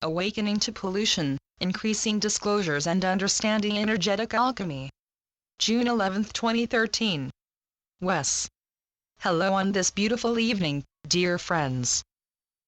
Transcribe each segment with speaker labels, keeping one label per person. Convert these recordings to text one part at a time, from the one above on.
Speaker 1: Awakening to Pollution, Increasing Disclosures and Understanding Energetic Alchemy. June 11, 2013. Wes. Hello on this beautiful evening, dear friends.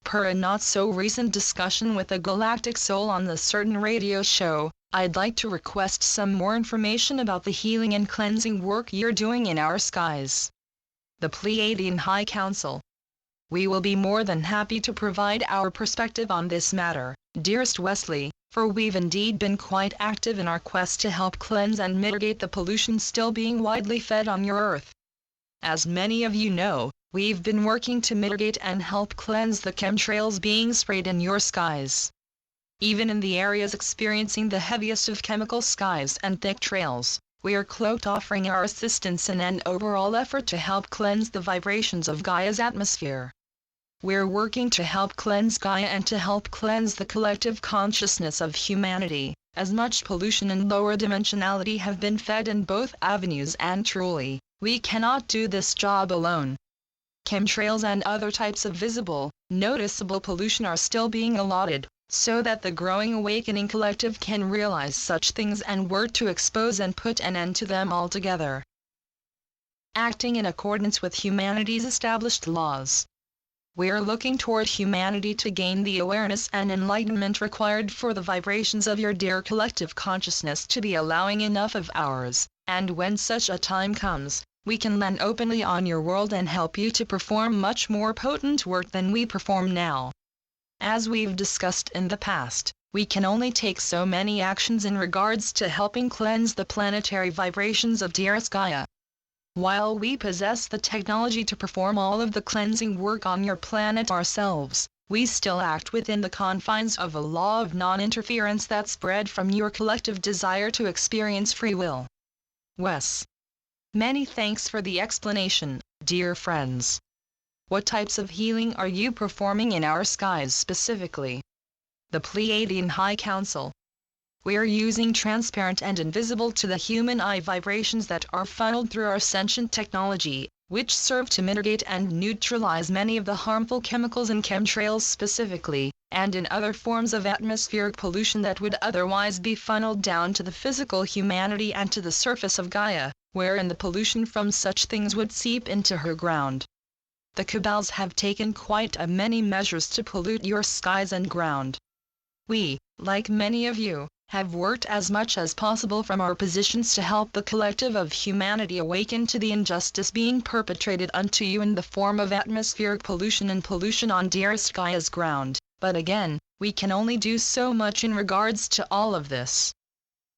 Speaker 1: Per a not-so-recent discussion with a galactic soul on the certain radio show, I'd like to request some more information about the healing and cleansing work you're doing in our skies. The Pleiadian High Council. We will be more than happy to provide our perspective on this matter, dearest Wesley, for we've indeed been quite active in our quest to help cleanse and mitigate the pollution still being widely fed on your Earth. As many of you know, we've been working to mitigate and help cleanse the chemtrails being sprayed in your skies. Even in the areas experiencing the heaviest of chemical skies and thick trails, we are cloaked offering our assistance in an overall effort to help cleanse the vibrations of Gaia's atmosphere. We're working to help cleanse Gaia and to help cleanse the collective consciousness of humanity, as much pollution and lower dimensionality have been fed in both avenues, and truly, we cannot do this job alone. Chemtrails and other types of visible, noticeable pollution are still being allotted, so that the growing awakening collective can realize such things and work to expose and put an end to them altogether. Acting in accordance with humanity's established laws. We're looking toward humanity to gain the awareness and enlightenment required for the vibrations of your dear collective consciousness to be allowing enough of ours, and when such a time comes, we can land openly on your world and help you to perform much more potent work than we perform now. As we've discussed in the past, we can only take so many actions in regards to helping cleanse the planetary vibrations of dearest Gaia. While we possess the technology to perform all of the cleansing work on your planet ourselves, we still act within the confines of a law of non-interference that's bred from your collective desire to experience free will. Wes. Many thanks for the explanation, dear friends. What types of healing are you performing in our skies specifically? The Pleiadian High Council. We're using transparent and invisible to the human eye vibrations that are funneled through our sentient technology, which serve to mitigate and neutralize many of the harmful chemicals in chemtrails specifically, and in other forms of atmospheric pollution that would otherwise be funneled down to the physical humanity and to the surface of Gaia, wherein the pollution from such things would seep into her ground. The cabals have taken quite a many measures to pollute your skies and ground. We, like many of you, have worked as much as possible from our positions to help the collective of humanity awaken to the injustice being perpetrated unto you in the form of atmospheric pollution and pollution on dearest Gaia's ground, but again, we can only do so much in regards to all of this.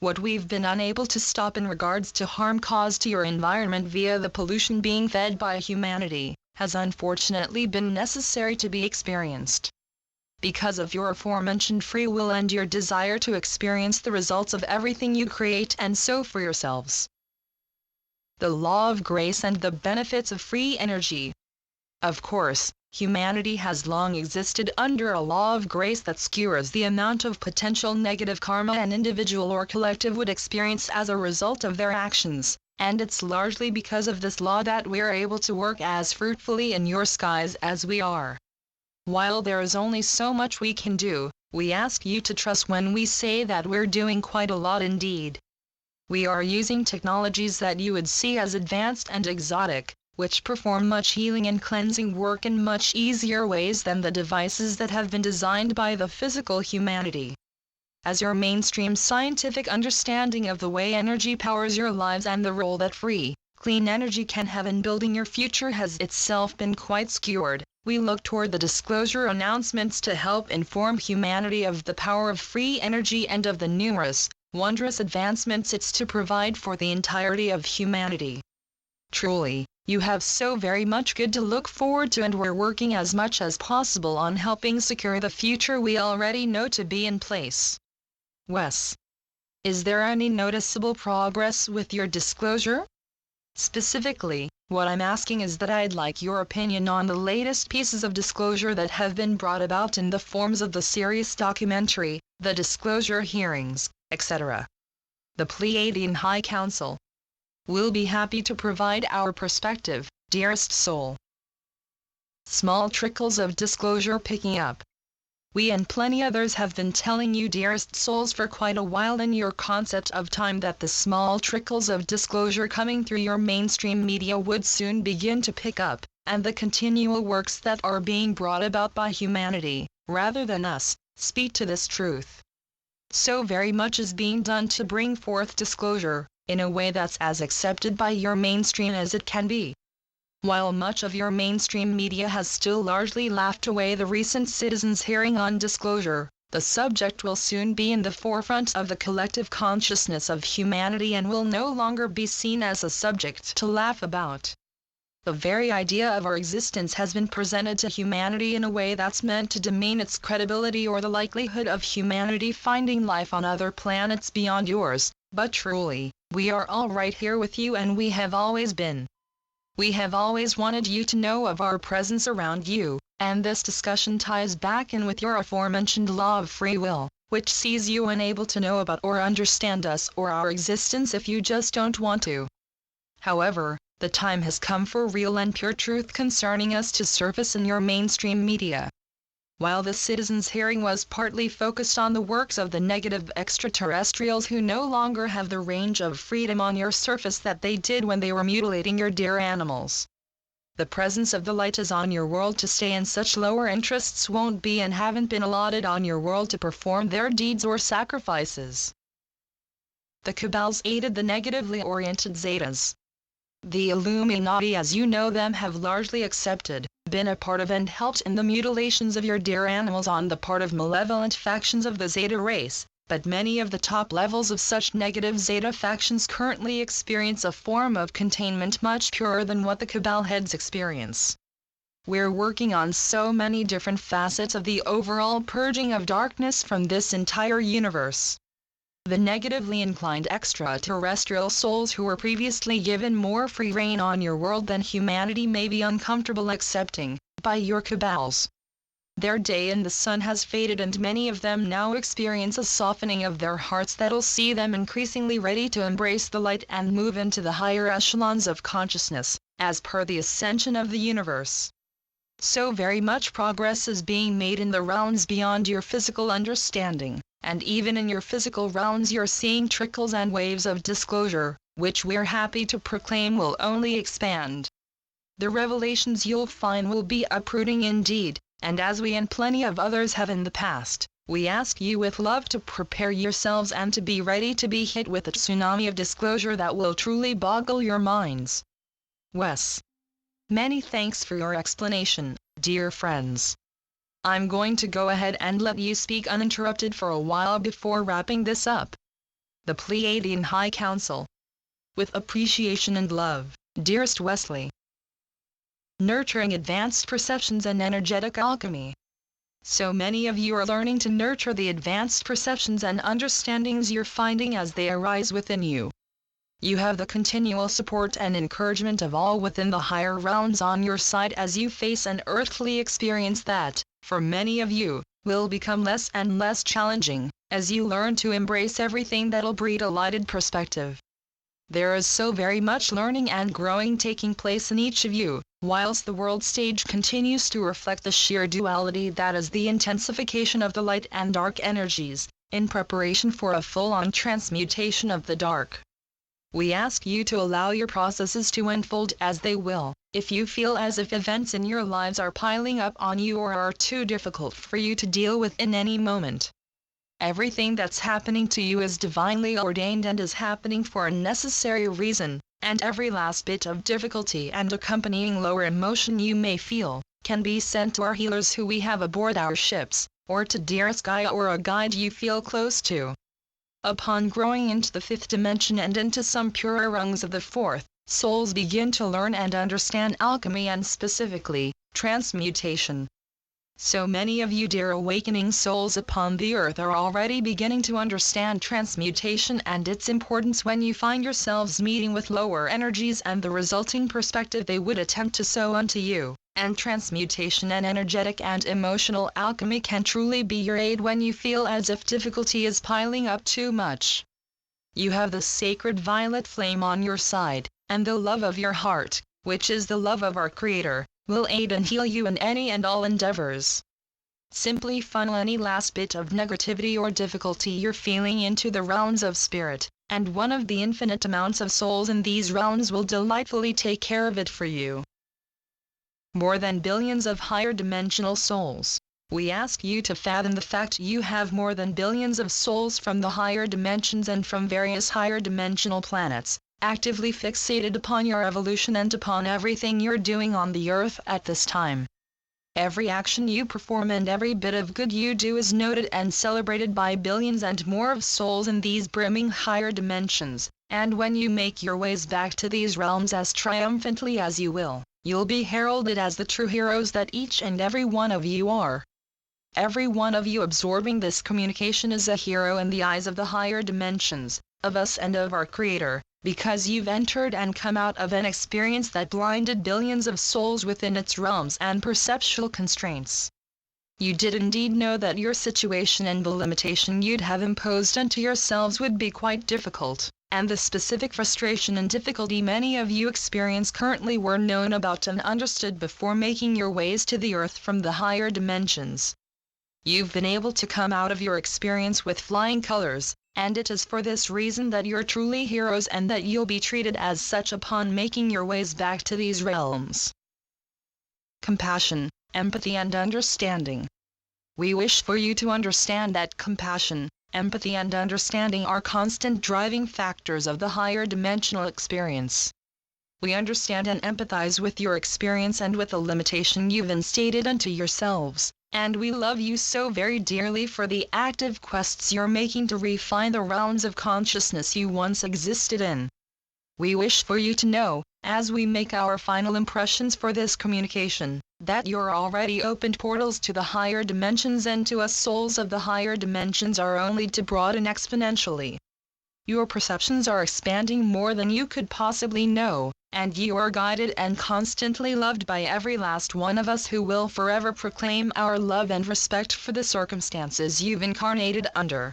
Speaker 1: What we've been unable to stop in regards to harm caused to your environment via the pollution being fed by humanity, has unfortunately been necessary to be experienced. Because of your aforementioned free will and your desire to experience the results of everything you create and so for yourselves. The law of grace and the benefits of free energy. Of course, humanity has long existed under a law of grace that skewers the amount of potential negative karma an individual or collective would experience as a result of their actions, and it's largely because of this law that we're able to work as fruitfully in your skies as we are. While there is only so much we can do, we ask you to trust when we say that we're doing quite a lot indeed. We are using technologies that you would see as advanced and exotic, which perform much healing and cleansing work in much easier ways than the devices that have been designed by the physical humanity. As your mainstream scientific understanding of the way energy powers your lives and the role that free, clean energy can have in building your future has itself been quite skewered, we look toward the disclosure announcements to help inform humanity of the power of free energy and of the numerous, wondrous advancements it's to provide for the entirety of humanity. Truly, you have so very much good to look forward to, and we're working as much as possible on helping secure the future we already know to be in place. Wes. Is there any noticeable progress with your disclosure? Specifically, what I'm asking is that I'd like your opinion on the latest pieces of disclosure that have been brought about in the forms of the series documentary, the disclosure hearings, etc. The Pleiadian High Council. We'll be happy to provide our perspective, dearest soul. Small trickles of disclosure picking up. We and plenty others have been telling you, dearest souls, for quite a while in your concept of time that the small trickles of disclosure coming through your mainstream media would soon begin to pick up, and the continual works that are being brought about by humanity, rather than us, speak to this truth. So very much is being done to bring forth disclosure, in a way that's as accepted by your mainstream as it can be. While much of your mainstream media has still largely laughed away the recent citizens' hearing on disclosure, the subject will soon be in the forefront of the collective consciousness of humanity and will no longer be seen as a subject to laugh about. The very idea of our existence has been presented to humanity in a way that's meant to demean its credibility or the likelihood of humanity finding life on other planets beyond yours, but truly, we are all right here with you, and we have always been. We have always wanted you to know of our presence around you, and this discussion ties back in with your aforementioned law of free will, which sees you unable to know about or understand us or our existence if you just don't want to. However, the time has come for real and pure truth concerning us to surface in your mainstream media. While the citizens' hearing was partly focused on the works of the negative extraterrestrials who no longer have the range of freedom on your surface that they did when they were mutilating your dear animals, the presence of the light is on your world to stay, and such lower interests won't be and haven't been allotted on your world to perform their deeds or sacrifices. The cabals aided the negatively oriented Zetas. The Illuminati as you know them have largely accepted, been a part of and helped in the mutilations of your dear animals on the part of malevolent factions of the Zeta race, but many of the top levels of such negative Zeta factions currently experience a form of containment much purer than what the Cabal heads experience. We're working on so many different facets of the overall purging of darkness from this entire universe. The negatively inclined extraterrestrial souls who were previously given more free rein on your world than humanity may be uncomfortable accepting, by your cabals. Their day in the sun has faded, and many of them now experience a softening of their hearts that'll see them increasingly ready to embrace the light and move into the higher echelons of consciousness, as per the ascension of the universe. So very much progress is being made in the realms beyond your physical understanding. And even in your physical realms you're seeing trickles and waves of disclosure, which we're happy to proclaim will only expand. The revelations you'll find will be uprooting indeed, and as we and plenty of others have in the past, we ask you with love to prepare yourselves and to be ready to be hit with a tsunami of disclosure that will truly boggle your minds. Wes. Many thanks for your explanation, dear friends. I'm going to go ahead and let you speak uninterrupted for a while before wrapping this up. The Pleiadian High Council. With appreciation and love, dearest Wesley. Nurturing advanced perceptions and energetic alchemy. So many of you are learning to nurture the advanced perceptions and understandings you're finding as they arise within you. You have the continual support and encouragement of all within the higher realms on your side as you face an earthly experience that, for many of you, will become less and less challenging, as you learn to embrace everything that'll breed a lighted perspective. There is so very much learning and growing taking place in each of you, whilst the world stage continues to reflect the sheer duality that is the intensification of the light and dark energies, in preparation for a full-on transmutation of the dark. We ask you to allow your processes to unfold as they will. If you feel as if events in your lives are piling up on you or are too difficult for you to deal with in any moment, everything that's happening to you is divinely ordained and is happening for a necessary reason, and every last bit of difficulty and accompanying lower emotion you may feel, can be sent to our healers who we have aboard our ships, or to dearest Gaia or a guide you feel close to. Upon growing into the fifth dimension and into some purer rungs of the fourth, souls begin to learn and understand alchemy and specifically, transmutation. So many of you dear awakening souls upon the earth are already beginning to understand transmutation and its importance when you find yourselves meeting with lower energies and the resulting perspective they would attempt to sow unto you. And transmutation and energetic and emotional alchemy can truly be your aid when you feel as if difficulty is piling up too much. You have the sacred violet flame on your side, and the love of your heart, which is the love of our Creator, will aid and heal you in any and all endeavors. Simply funnel any last bit of negativity or difficulty you're feeling into the realms of spirit, and one of the infinite amounts of souls in these realms will delightfully take care of it for you. More than billions of higher dimensional souls. We ask you to fathom the fact you have more than billions of souls from the higher dimensions and from various higher dimensional planets, actively fixated upon your evolution and upon everything you're doing on the earth at this time. Every action you perform and every bit of good you do is noted and celebrated by billions and more of souls in these brimming higher dimensions, and when you make your ways back to these realms as triumphantly as you will, you'll be heralded as the true heroes that each and every one of you are. Every one of you absorbing this communication is a hero in the eyes of the higher dimensions, of us and of our Creator, because you've entered and come out of an experience that blinded billions of souls within its realms and perceptual constraints. You did indeed know that your situation and the limitation you'd have imposed unto yourselves would be quite difficult, and the specific frustration and difficulty many of you experience currently were known about and understood before making your ways to the earth from the higher dimensions. You've been able to come out of your experience with flying colors, and it is for this reason that you're truly heroes and that you'll be treated as such upon making your ways back to these realms. Compassion, empathy and understanding. We wish for you to understand that compassion, empathy and understanding are constant driving factors of the higher dimensional experience. We understand and empathize with your experience and with the limitation you've instated unto yourselves, and we love you so very dearly for the active quests you're making to refine the realms of consciousness you once existed in. We wish for you to know, as we make our final impressions for this communication, that you're already opened portals to the higher dimensions and to us souls of the higher dimensions are only to broaden exponentially. Your perceptions are expanding more than you could possibly know, and you are guided and constantly loved by every last one of us who will forever proclaim our love and respect for the circumstances you've incarnated under.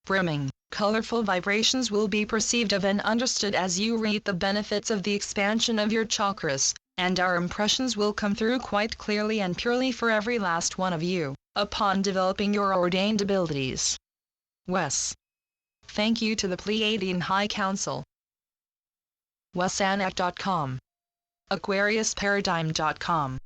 Speaker 1: Brimming, colorful vibrations will be perceived of and understood as you reap the benefits of the expansion of your chakras, and our impressions will come through quite clearly and purely for every last one of you, upon developing your ordained abilities. Wes. Thank you to the Pleiadian High Council. wesanak.com. AquariusParadigm.com